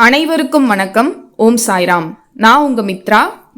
அனைவருக்கும் வணக்கம். ஓம் சாய்ராம். நான் உங்க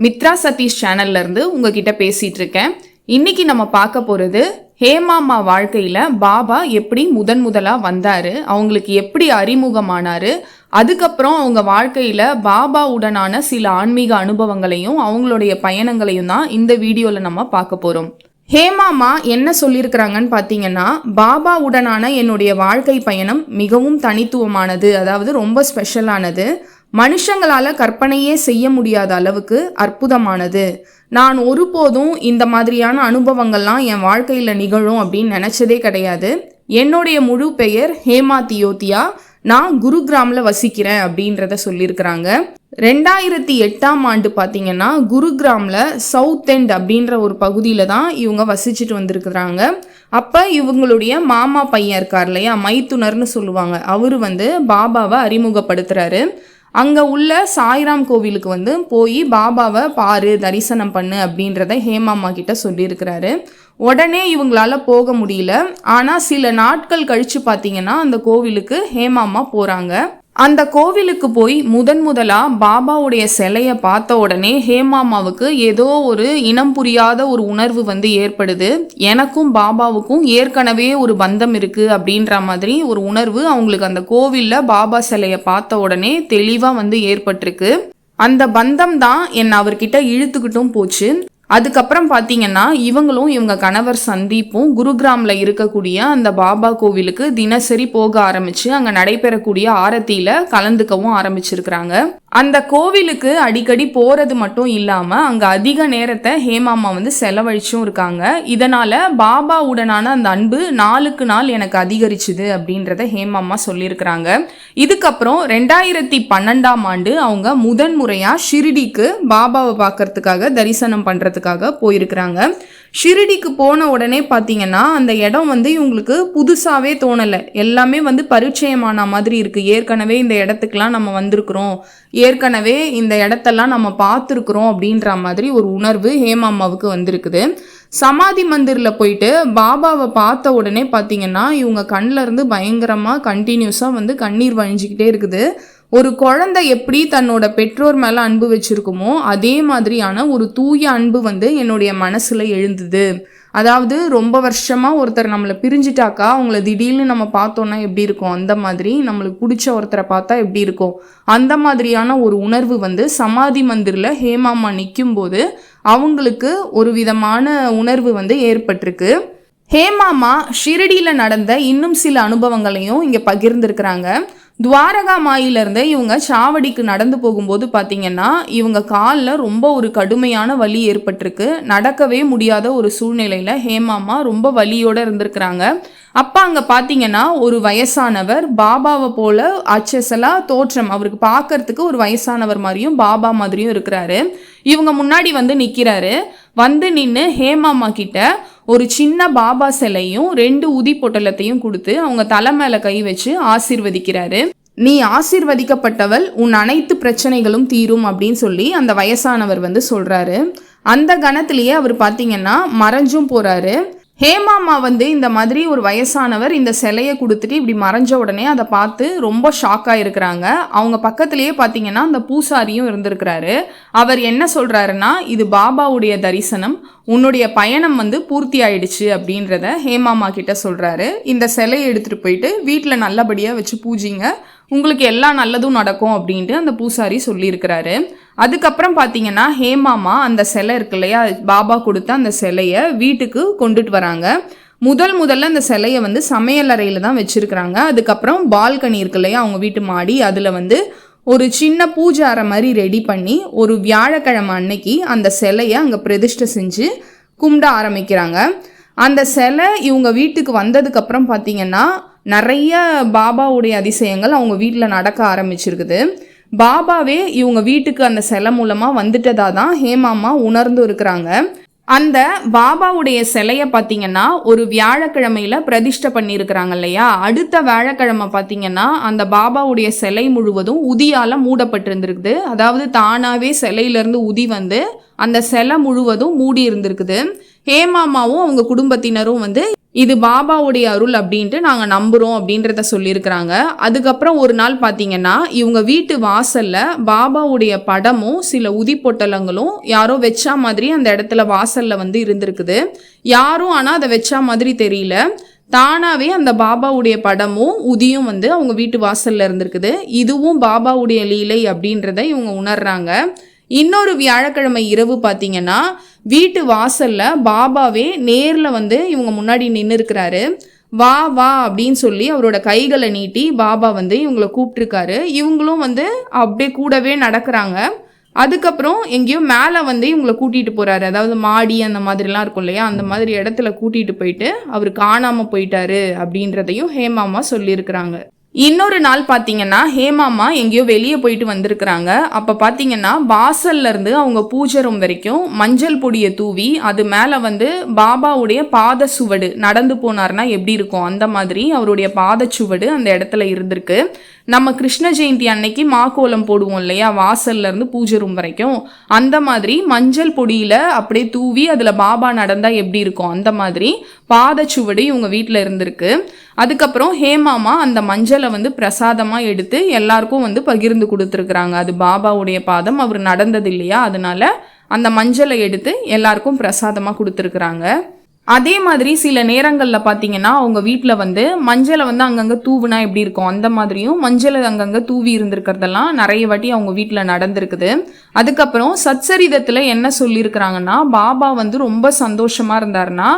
மித்ரா சதீஷ் சேனல்ல இருந்து உங்ககிட்ட பேசிட்டு இருக்கேன். இன்னைக்கு நம்ம பார்க்க போறது ஹேமாமா வாழ்க்கையில பாபா எப்படி முதலா வந்தாரு, அவங்களுக்கு எப்படி அறிமுகமானாரு, அதுக்கப்புறம் அவங்க வாழ்க்கையில பாபா உடனான சில ஆன்மீக அனுபவங்களையும் அவங்களுடைய பயணங்களையும் தான் இந்த வீடியோல நம்ம பார்க்க போறோம். ஹேமாமா என்ன சொல்லியிருக்கிறாங்கன்னு பார்த்தீங்கன்னா, பாபா உடனான என்னுடைய வாழ்க்கை பயணம் மிகவும் தனித்துவமானது, அதாவது ரொம்ப ஸ்பெஷலானது, மனுஷங்களால் கற்பனையே செய்ய முடியாத அளவுக்கு அற்புதமானது. நான் ஒருபோதும் இந்த மாதிரியான அனுபவங்கள்லாம் என் வாழ்க்கையில் நிகழும் அப்படின்னு நினச்சதே கிடையாது. என்னுடைய முழு பெயர் ஹேமா தியோத்தியா. நான் குருகிராமில் வசிக்கிறேன் அப்படின்றத சொல்லியிருக்கிறாங்க. 2008 பார்த்தீங்கன்னா குருகிராமில் சவுத் எண்ட் அப்படின்ற ஒரு பகுதியில் தான் இவங்க வசிச்சுட்டு வந்திருக்கிறாங்க. அப்போ இவங்களுடைய மாமா பையன் இருக்கார் இல்லையா, மைத்துனர்னு சொல்லுவாங்க, அவரு பாபாவை அறிமுகப்படுத்துகிறாரு. அங்கே உள்ள சாய்ராம் கோவிலுக்கு போய் பாபாவை பாரு, தரிசனம் பண்ணு அப்படின்றத ஹேமாமா கிட்ட சொல்லியிருக்கிறாரு. உடனே இவங்களால போக முடியல. ஆனால் சில நாட்கள் கழித்து பார்த்தீங்கன்னா அந்த கோவிலுக்கு ஹேமாமா போகிறாங்க. அந்த கோவிலுக்கு போய் முதலா பாபாவுடைய சிலையை பார்த்த உடனே ஹேமாமாவுக்கு ஏதோ ஒரு இனம் புரியாத ஒரு உணர்வு ஏற்படுது. எனக்கும் பாபாவுக்கும் ஏற்கனவே ஒரு பந்தம் இருக்கு அப்படின்ற மாதிரி ஒரு உணர்வு அவங்களுக்கு அந்த கோவிலில் பாபா சிலையை பார்த்த உடனே தெளிவாக ஏற்பட்டிருக்கு. அந்த பந்தம் தான் என்னை அவர்கிட்ட இழுத்துக்கிட்டும் போச்சு. அதுக்கப்புறம் பார்த்தீங்கன்னா இவங்க கணவர் சந்தீப்பும் குருகிராமில் இருக்கக்கூடிய அந்த பாபா கோவிலுக்கு தினசரி போக ஆரம்பிச்சு அங்கே நடைபெறக்கூடிய ஆரத்தியில் கலந்துக்கவும் ஆரம்பிச்சிருக்கிறாங்க. அந்த கோவிலுக்கு அடிக்கடி போகிறது மட்டும் இல்லாமல் அங்கே அதிக நேரத்தை ஹேமாமா செலவழிச்சும் இருக்காங்க. இதனால் பாபா உடனான அந்த அன்பு நாளுக்கு நாள் எனக்கு அதிகரிச்சுது அப்படின்றத ஹேமாமா சொல்லியிருக்கிறாங்க. இதுக்கப்புறம் 2012 அவங்க முறையாக ஷிரிடிக்கு பாபாவை பார்க்கறதுக்காக தரிசனம் பண்ணுறதுக்காக போயிருக்கிறாங்க. ஷிரிடிக்கு போன உடனே பார்த்தீங்கன்னா அந்த இடம் இவங்களுக்கு புதுசாகவே தோணலை. எல்லாமே பரிச்சயமான மாதிரி இருக்குது. ஏற்கனவே இந்த இடத்துக்கெலாம் நம்ம வந்திருக்கிறோம், ஏற்கனவே இந்த இடத்தெல்லாம் நம்ம பார்த்துருக்குறோம் அப்படின்ற மாதிரி ஒரு உணர்வு ஹேமாமாவுக்கு வந்திருக்குது. சமாதி மந்திரில் போயிட்டு பாபாவை பார்த்த உடனே பார்த்தீங்கன்னா இவங்க கண்ணில் இருந்து பயங்கரமாக கண்டினியூஸாக கண்ணீர் வழிஞ்சிக்கிட்டே இருக்குது. ஒரு குழந்தை எப்படி தன்னோட பெற்றோர் மேலே அன்பு வச்சிருக்குமோ அதே மாதிரியான ஒரு தூய அன்பு என்னுடைய மனசில் எழுந்துது. அதாவது ரொம்ப வருஷமாக ஒருத்தர் நம்மளை பிரிஞ்சிட்டாக்கா அவங்கள திடீர்னு நம்ம பார்த்தோன்னா எப்படி இருக்கும், அந்த மாதிரி நம்மளுக்கு பிடிச்ச ஒருத்தரை பார்த்தா எப்படி இருக்கும், அந்த மாதிரியான ஒரு உணர்வு சமாதி மந்திரில் ஹேமாமா நிற்கும் போது அவங்களுக்கு ஒரு விதமான உணர்வு ஏற்பட்டிருக்கு. ஹேமாமா ஷிரடியில் நடந்த இன்னும் சில அனுபவங்களையும் இங்கே பகிர்ந்துருக்கிறாங்க. துவாரகா மாயிலிருந்து இவங்க சாவடிக்கு நடந்து போகும்போது பார்த்தீங்கன்னா இவங்க காலில் ரொம்ப ஒரு கடுமையான வலி ஏற்பட்டிருக்கு. நடக்கவே முடியாத ஒரு சூழ்நிலையில் ஹேமாமா ரொம்ப வலியோடு இருந்திருக்கிறாங்க. அப்போ அங்கே பார்த்தீங்கன்னா ஒரு வயசானவர் பாபாவை போல அச்சசலாக தோற்றம், அவருக்கு பார்க்கறதுக்கு ஒரு வயசானவர் மாதிரியும் பாபா மாதிரியும் இருக்கிறாரு. இவங்க முன்னாடி நிற்கிறாரு. நின்று ஹேமாமா கிட்ட ஒரு சின்ன பாபா சிலையும் 2 ஊதி பொட்டலத்தையும் கொடுத்து அவங்க தலை மேல கை வச்சு ஆசீர்வதிக்கிறாரு. நீ ஆசீர்வதிக்கப்பட்டவள், உன் அனைத்து பிரச்சனைகளும் தீரும் அப்படின்னு சொல்லி அந்த வயசானவர் சொல்றாரு. அந்த கணத்திலேயே அவர் பார்த்தீங்கன்னா மறைஞ்சும் போறாரு. ஹேமாமா இந்த மாதிரி ஒரு வயசானவர் இந்த சிலையை கொடுத்துட்டு இப்படி மறைஞ்ச உடனே அதை பார்த்து ரொம்ப ஷாக்காக இருக்கிறாங்க. அவங்க பக்கத்திலேயே பார்த்தீங்கன்னா அந்த பூசாரியும் இருந்திருக்கிறாரு. அவர் என்ன சொல்கிறாருன்னா, இது பாபாவுடைய தரிசனம், உன்னுடைய பயணம் பூர்த்தி ஆயிடுச்சு அப்படின்றத ஹேமாமா கிட்ட சொல்கிறாரு. இந்த சிலையை எடுத்துகிட்டு போயிட்டு வீட்டில் நல்லபடியாக வச்சு பூஜிங்க, உங்களுக்கு எல்லா நல்லதும் நடக்கும் அப்படின்ட்டு அந்த பூசாரி சொல்லியிருக்கிறாரு. அதுக்கப்புறம் பார்த்தீங்கன்னா ஹேமாமா அந்த சிலை இருக்கு இல்லையா, பாபா கொடுத்த அந்த சிலையை வீட்டுக்கு கொண்டுட்டு வராங்க. முதல்ல அந்த சிலையை சமையல் அறையில் தான் வச்சுருக்கிறாங்க. அதுக்கப்புறம் பால்கனி இருக்கு இல்லையா, அவங்க வீட்டு மாடி, அதில் ஒரு சின்ன பூஜை அறை மாதிரி ரெடி பண்ணி ஒரு வியாழக்கிழமை அன்னைக்கு அந்த சிலையை அங்கே பிரதிஷ்டை செஞ்சு கும்பிட ஆரம்பிக்கிறாங்க. அந்த சிலை இவங்க வீட்டுக்கு வந்ததுக்கப்புறம் பார்த்தீங்கன்னா நிறைய பாபாவுடைய அதிசயங்கள் அவங்க வீட்டில் நடக்க ஆரம்பிச்சிருக்குது. பாபாவே இவங்க வீட்டுக்கு அந்த சிலை மூலமாக வந்துட்டதா தான் ஹேமாமா உணர்ந்து இருக்கிறாங்க. அந்த பாபாவுடைய சிலையை பார்த்தீங்கன்னா ஒரு வியாழக்கிழமையில பிரதிஷ்டை பண்ணியிருக்கிறாங்க இல்லையா, அடுத்த வியாழக்கிழமை பார்த்தீங்கன்னா அந்த பாபாவுடைய சிலை முழுவதும் உதியால் மூடப்பட்டிருந்திருக்குது. அதாவது தானாகவே சிலையிலேருந்து உதி அந்த சிலை முழுவதும் மூடி இருந்திருக்குது. ஹேமாமாவும் அவங்க குடும்பத்தினரும் இது பாபாவுடைய அருள் அப்படின்ட்டு நாங்கள் நம்புகிறோம் அப்படின்றத சொல்லியிருக்கிறாங்க. அதுக்கப்புறம் ஒரு நாள் பார்த்தீங்கன்னா இவங்க வீட்டு வாசலில் பாபாவுடைய படமும் சில உதி பொட்டலங்களும் யாரோ வச்சா மாதிரி அந்த இடத்துல வாசலில் வந்து இருந்திருக்குது. யாரும் ஆனால் அதை வச்சா மாதிரி தெரியல. தானாகவே அந்த பாபாவுடைய படமும் உதியும் வந்து அவங்க வீட்டு வாசலில் இருந்திருக்குது. இதுவும் பாபாவுடைய லீலை அப்படின்றத இவங்க உணர்றாங்க. இன்னொரு வியாழக்கிழமை இரவு பார்த்தீங்கன்னா வீட்டு வாசல்ல பாபாவே நேரில் வந்து இவங்க முன்னாடி நின்று இருக்கிறாரு. வா வா அப்படின்னு சொல்லி அவரோட கைகளை நீட்டி பாபா வந்து இவங்களை கூப்பிட்டுருக்காரு. இவங்களும் வந்து அப்படியே கூடவே நடக்கிறாங்க. அதுக்கப்புறம் எங்கேயோ மேலே வந்து இவங்களை கூட்டிகிட்டு போகிறாரு. அதாவது மாடி அந்த மாதிரிலாம் இருக்கும் இல்லையா, அந்த மாதிரி இடத்துல கூட்டிகிட்டு போயிட்டு அவர் காணாமல் போயிட்டாரு அப்படின்றதையும் ஹேமாமா சொல்லியிருக்கிறாங்க. இன்னொரு நாள் பார்த்தீங்கன்னா ஹேமாமா எங்கேயோ வெளியே போயிட்டு வந்திருக்கிறாங்க. அப்போ பார்த்தீங்கன்னா வாசல்ல இருந்து அவங்க பூஜை ரூம் வரைக்கும் மஞ்சள் பொடியை தூவி அது மேலே வந்து பாபாவுடைய பாத சுவடு நடந்து போனார்னா எப்படி இருக்கும் அந்த மாதிரி அவருடைய பாதச்சுவடு அந்த இடத்துல இருந்திருக்கு. நம்ம கிருஷ்ண ஜெயந்தி அன்னைக்கு மாக்கோலம் போடுவோம் இல்லையா, வாசல்ல இருந்து பூஜை ரூம் வரைக்கும், அந்த மாதிரி மஞ்சள் பொடியில அப்படியே தூவி அதுல பாபா நடந்தா எப்படி இருக்கும் அந்த மாதிரி பாதச்சுவடு இவங்க வீட்டில் இருந்திருக்கு. அதுக்கப்புறம் ஹேமாமா அந்த மஞ்சளை வந்து பிரசாதமா எடுத்து எல்லாருக்கும் வந்து பகிர்ந்து கொடுத்துருக்குறாங்க. அது பாபாவுடைய பாதம், அவர் நடந்தது இல்லையா, அதனால அந்த மஞ்சளை எடுத்து எல்லாருக்கும் பிரசாதமா கொடுத்துருக்குறாங்க. அதே மாதிரி சில நேரங்களில் பார்த்தீங்கன்னா அவங்க வீட்டில் வந்து மஞ்சளை வந்து அங்கங்கே தூவுனா எப்படி இருக்கும் அந்த மாதிரியும் மஞ்சளை அங்கங்கே தூவி இருந்திருக்கிறதெல்லாம் நிறைய வாட்டி அவங்க வீட்டில் நடந்திருக்குது. அதுக்கப்புறம் சத்சரிதத்தில் என்ன சொல்லியிருக்கிறாங்கன்னா பாபா வந்து ரொம்ப சந்தோஷமாக இருந்தாருன்னா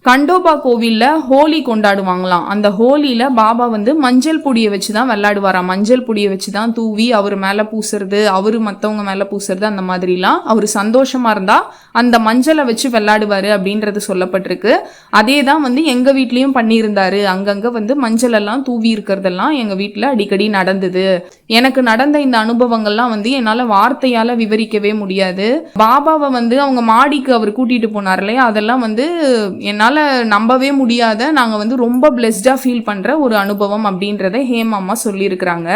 கண்டோபா கோவிலில் ஹோலி கொண்டாடுவாங்களாம். அந்த ஹோலியில் பாபா வந்து மஞ்சள் பொடியை வச்சு தான் விளையாடுவாராம். மஞ்சள் பொடியை வச்சு தான் தூவி அவர் மேலே பூசுறது, அவர் மற்றவங்க மேலே பூசுறது, அந்த மாதிரிலாம் அவர் சந்தோஷமாக இருந்தால் அந்த மஞ்சளை வச்சு விளையாடுவார் அப்படின்றது சொல்லப்பட்டிருக்கு. அதே தான் வந்து எங்கள் வீட்லேயும் பண்ணியிருந்தாரு. அங்கங்கே வந்து மஞ்சளெல்லாம் தூவி இருக்கிறதெல்லாம் எங்கள் வீட்டில் அடிக்கடி நடந்தது. எனக்கு நடந்த இந்த அனுபவங்கள்லாம் வந்து என்னால் வார்த்தையால் விவரிக்கவே முடியாது. பாபாவை வந்து அவங்க மாடிக்கு அவர் கூட்டிகிட்டு போனார் இல்லையா, அதெல்லாம் வந்து என்னால் நம்பவே முடியாத, நாங்கள் வந்து ரொம்ப பிளெஸ்டாக ஃபீல் பண்ணுற ஒரு அனுபவம் அப்படின்றத ஹேமாமா சொல்லியிருக்கிறாங்க.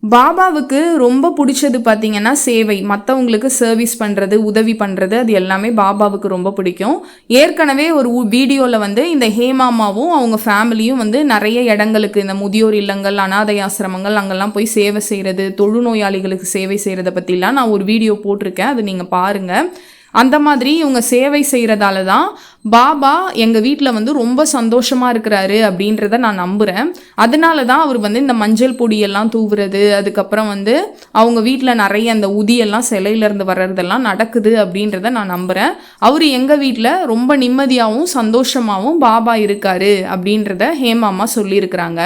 பாபாவுக்கு ரொம்ப பிடிச்சது பார்த்தீங்கன்னா சேவை, மற்றவங்களுக்கு சர்வீஸ் பண்ணுறது, உதவி பண்ணுறது, அது எல்லாமே பாபாவுக்கு ரொம்ப பிடிக்கும். ஏற்கனவே ஒரு வீடியோவில் வந்து இந்த ஹேமாமாவும் அவங்க ஃபேமிலியும் வந்து நிறைய இடங்களுக்கு, இந்த முதியோர் இல்லங்கள், அனாதை ஆசிரமங்கள், அங்கெல்லாம் போய் சேவை செய்கிறது, தொழுநோயாளிகளுக்கு சேவை செய்கிறத பற்றிலாம் நான் ஒரு வீடியோ போட்டிருக்கேன், அது நீங்கள் பாருங்கள். அந்த மாதிரி இவங்க சேவை செய்கிறதால தான் பாபா எங்கள் வீட்டில் வந்து ரொம்ப சந்தோஷமாக இருக்கிறாரு அப்படின்றத நான் நம்புகிறேன். அதனால தான் அவர் வந்து இந்த மஞ்சள் பொடியெல்லாம் தூவுறது, அதுக்கப்புறம் வந்து அவங்க வீட்டில் நிறைய அந்த உதியெல்லாம் சிலையிலேருந்து வர்றதெல்லாம் நடக்குது அப்படின்றத நான் நம்புகிறேன். அவர் எங்கள் வீட்டில் ரொம்ப நிம்மதியாகவும் சந்தோஷமாகவும் பாபா இருக்காரு அப்படின்றத ஹேமாமா சொல்லியிருக்கிறாங்க.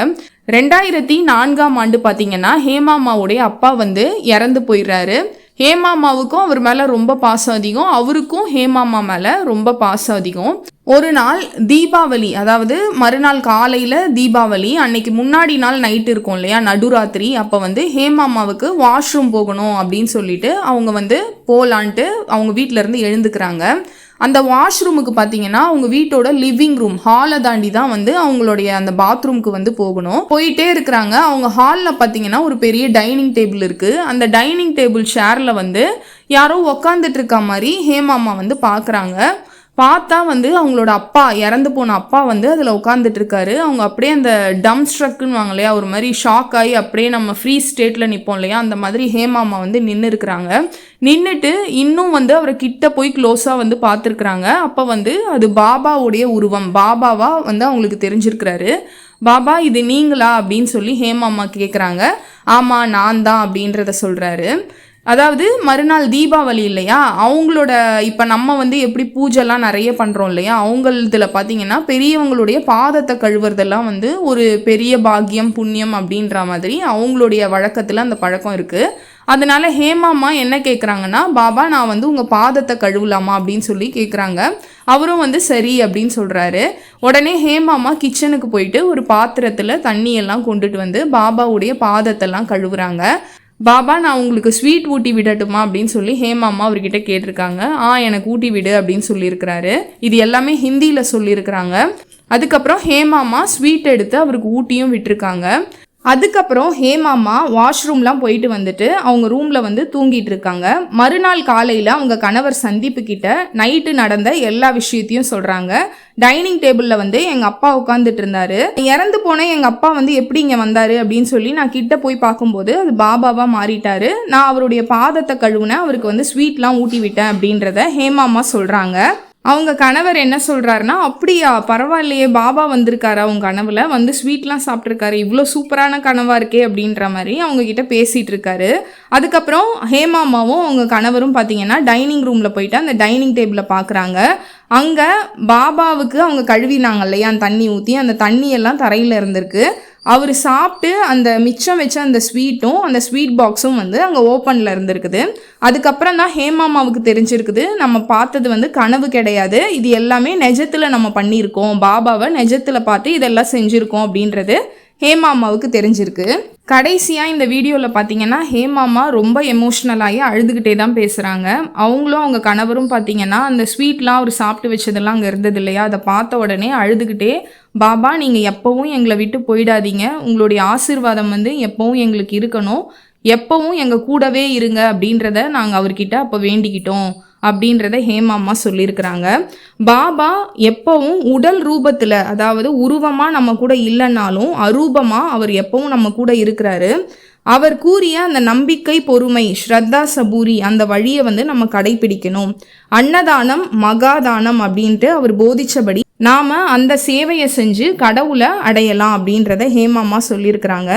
2004 பார்த்தீங்கன்னா ஹேமாமாவுடைய அப்பா வந்து இறந்து போயிடுறாரு. ஹேமாமாவுக்கும் அவர் மேலே ரொம்ப பாசம் அதிகம், அவருக்கும் ஹேமாமா மேலே ரொம்ப பாசம் அதிகம். ஒரு நாள் தீபாவளி, அதாவது மறுநாள் காலையில் தீபாவளி அன்னைக்கு முன்னாடி நாள் நைட்டு இருக்கும் இல்லையா, நடுராத்திரி, அப்போ வந்து ஹேமாமாவுக்கு வாஷ்ரூம் போகணும் அப்படின்னு சொல்லிட்டு அவங்க வந்து போகலான்ட்டு அவங்க வீட்டிலேருந்து எழுந்துக்கிறாங்க. அந்த வாஷ்ரூமுக்கு பார்த்தீங்கன்னா அவங்க வீட்டோட லிவிங் ரூம் ஹாலை தாண்டி தான் வந்து அவங்களுடைய அந்த பாத்ரூமுக்கு வந்து போகணும். போயிட்டே இருக்கிறாங்க. அவங்க ஹாலில் பார்த்தீங்கன்னா ஒரு பெரிய டைனிங் டேபிள் இருக்குது. அந்த டைனிங் டேபிள் ஷேரில் வந்து யாரோ உக்காந்துட்டு இருக்க மாதிரி ஹேமாமா வந்து பார்க்குறாங்க. பார்த்தா வந்து அவங்களோட அப்பா, இறந்து போன அப்பா வந்து அதில் உட்காந்துட்டு இருக்காரு. அவங்க அப்படியே அந்த டம் ஸ்ட்ரக்குன்னு வாங்க இல்லையா, ஒரு மாதிரி ஷாக் ஆகி அப்படியே நம்ம ஃப்ரீ ஸ்டேட்டில் நிற்போம் இல்லையா, அந்த மாதிரி ஹேமாமா வந்து நின்று இருக்கிறாங்க. நின்றுட்டு இன்னும் வந்து அவரை கிட்ட போய் க்ளோஸாக வந்து பார்த்துருக்குறாங்க. அப்போ வந்து அது பாபாவுடைய உருவம், பாபாவா வந்து அவங்களுக்கு தெரிஞ்சிருக்கிறாரு. பாபா இது நீங்களா அப்படின்னு சொல்லி ஹேமாமா கேட்குறாங்க. ஆமாம் நான் தான் அப்படின்றத சொல்கிறாரு. அதாவது மறுநாள் தீபாவளி இல்லையா, அவங்களோட இப்போ நம்ம வந்து எப்படி பூஜைலாம் நிறைய பண்ணுறோம் இல்லையா, அவங்களதில் பார்த்தீங்கன்னா பெரியவங்களுடைய பாதத்தை கழுவுறதெல்லாம் வந்து ஒரு பெரிய பாக்கியம் புண்ணியம் அப்படின்ற மாதிரி அவங்களுடைய வழக்கத்தில் அந்த பழக்கம் இருக்குது. அதனால ஹேமாமா என்ன கேட்குறாங்கன்னா, பாபா நான் வந்து உங்கள் பாதத்தை கழுவலாமா அப்படின்னு சொல்லி கேட்குறாங்க. அவரும் வந்து சரி அப்படின்னு சொல்கிறாரு. உடனே ஹேமாமா கிச்சனுக்கு போயிட்டு ஒரு பாத்திரத்தில் தண்ணியெல்லாம் கொண்டுட்டு வந்து பாபாவுடைய பாதத்தெல்லாம் கழுவுறாங்க. பாபா நான் உங்களுக்கு ஸ்வீட் ஊட்டி விடட்டுமா அப்படின்னு சொல்லி ஹேமாமா அவர்கிட்ட கேட்டிருக்காங்க. எனக்கு ஊட்டி விடு அப்படின்னு சொல்லியிருக்கிறாரு. இது எல்லாமே ஹிந்தியில் சொல்லியிருக்கிறாங்க. அதுக்கப்புறம் ஹேமாமா ஸ்வீட் எடுத்து அவருக்கு ஊட்டியும் விட்டுருக்காங்க. அதுக்கப்புறம் ஹேமாமா வாஷ்ரூம்லாம் போயிட்டு வந்துட்டு அவங்க ரூமில் வந்து தூங்கிட்டு இருக்காங்க. மறுநாள் காலையில் அவங்க கணவர் சந்தீப்பு கிட்ட நைட்டு நடந்த எல்லா விஷயத்தையும் சொல்கிறாங்க. டைனிங் டேபிளில் வந்து எங்கள் அப்பா உட்காந்துட்டு இருந்தாரு. இறந்து போன எங்கள் அப்பா வந்து எப்படி இங்கே வந்தார் அப்படின்னு சொல்லி நான் கிட்ட போய் பார்க்கும்போது அது பாபாவாக மாறிட்டாரு. நான் அவருடைய பாதத்தை கழுவுனேன், அவருக்கு வந்து ஸ்வீட்லாம் ஊட்டி விட்டேன் அப்படின்றத ஹேமாமா சொல்கிறாங்க. அவங்க கணவர் என்ன சொல்கிறாருன்னா, அப்படியா பரவாயில்லையே, பாபா வந்திருக்காரு அவங்க கனவுல வந்து ஸ்வீட்லாம் சாப்பிட்ருக்காரு, இவ்வளோ சூப்பரான கனவாக இருக்கே அப்படின்ற மாதிரி அவங்கக்கிட்ட பேசிகிட்டு இருக்காரு. அதுக்கப்புறம் ஹேமாமாவும் அவங்க கணவரும் பார்த்தீங்கன்னா டைனிங் ரூமில் போயிட்டு அந்த டைனிங் டேபிளை பார்க்குறாங்க. அங்கே பாபாவுக்கு அவங்க கழுவினாங்க இல்லையா அந்த தண்ணி ஊற்றி, அந்த தண்ணியெல்லாம் தரையில் இருந்திருக்கு. அவர் சாப்பிட்டு அந்த மிச்சம் வச்ச அந்த ஸ்வீட்டும் அந்த ஸ்வீட் பாக்ஸும் வந்து அங்கே ஓப்பனில் இருந்திருக்குது. அதுக்கப்புறம் தான் ஹேமாமாவுக்கு தெரிஞ்சிருக்குது, நம்ம பார்த்தது வந்து கனவு கிடையாது, இது எல்லாமே நிஜத்தில் நம்ம பண்ணியிருக்கோம், பாபாவை நிஜத்தில் பார்த்து இதெல்லாம் செஞ்சுருக்கோம் அப்படின்றது ஹேமாமாவுக்கு தெரிஞ்சிருக்கு. கடைசியாக இந்த வீடியோவில் பார்த்தீங்கன்னா ஹேமாமா ரொம்ப எமோஷ்னலாகி அழுதுகிட்டே தான் பேசுகிறாங்க. அவங்களும் அவங்க கணவரும் பார்த்தீங்கன்னா அந்த ஸ்வீட்லாம் அவர் சாப்பிட்டு வச்சதெல்லாம் அங்கே இருந்தது இல்லையா, அதை பார்த்த உடனே அழுதுகிட்டே, பாபா நீங்கள் எப்போவும் எங்களை விட்டு போயிடாதீங்க, உங்களுடைய ஆசீர்வாதம் வந்து எப்போவும் எங்களுக்கு இருக்கணும், எப்போவும் எங்கள் கூடவே இருங்க அப்படின்றத நாங்கள் அவர்கிட்ட அப்போ வேண்டிக்கிட்டோம் அப்படின்றத ஹேமாமா சொல்லியிருக்கிறாங்க. பாபா எப்பவும் உடல் ரூபத்தில், அதாவது உருவமாக நம்ம கூட இல்லைன்னாலும் அரூபமாக அவர் எப்பவும் நம்ம கூட இருக்கிறாரு. அவர் கூறிய அந்த நம்பிக்கை, பொறுமை, ஸ்ரத்தா சபூரி அந்த வழியை வந்து நம்ம கடைபிடிக்கணும். அன்னதானம் மகாதானம் அப்படின்ட்டு அவர் போதிச்சபடி நாம் அந்த சேவையை செஞ்சு கடவுளை அடையலாம் அப்படின்றத ஹேமாமா சொல்லியிருக்கிறாங்க.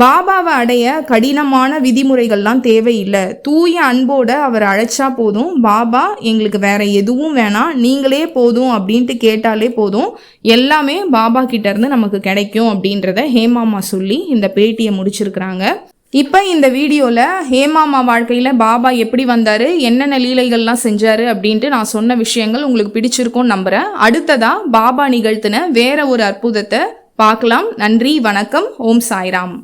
பாபாவை அடைய கடினமான விதிமுறைகள்லாம் தேவையில்லை, தூய அன்போட அவர் அழைச்சா போதும், பாபா எங்களுக்கு வேற எதுவும் வேணாம், நீங்களே போதும் அப்படின்ட்டு கேட்டாலே போதும், எல்லாமே பாபா கிட்ட இருந்து நமக்கு கிடைக்கும் அப்படின்றத ஹேமாமா சொல்லி இந்த பேட்டியை முடிச்சிருக்கிறாங்க. இப்போ இந்த வீடியோவில் ஹேமாமா வாழ்க்கையில் பாபா எப்படி வந்தார், என்னென்ன லீலைகள்லாம் செஞ்சார் அப்படின்ட்டு நான் சொன்ன விஷயங்கள் உங்களுக்கு பிடிச்சிருக்கும்னு நம்புகிறேன். அடுத்ததாக பாபா நிகழ்த்தின வேற ஒரு அற்புதத்தை பார்க்கலாம். நன்றி, வணக்கம், ஓம் சாய்ராம்.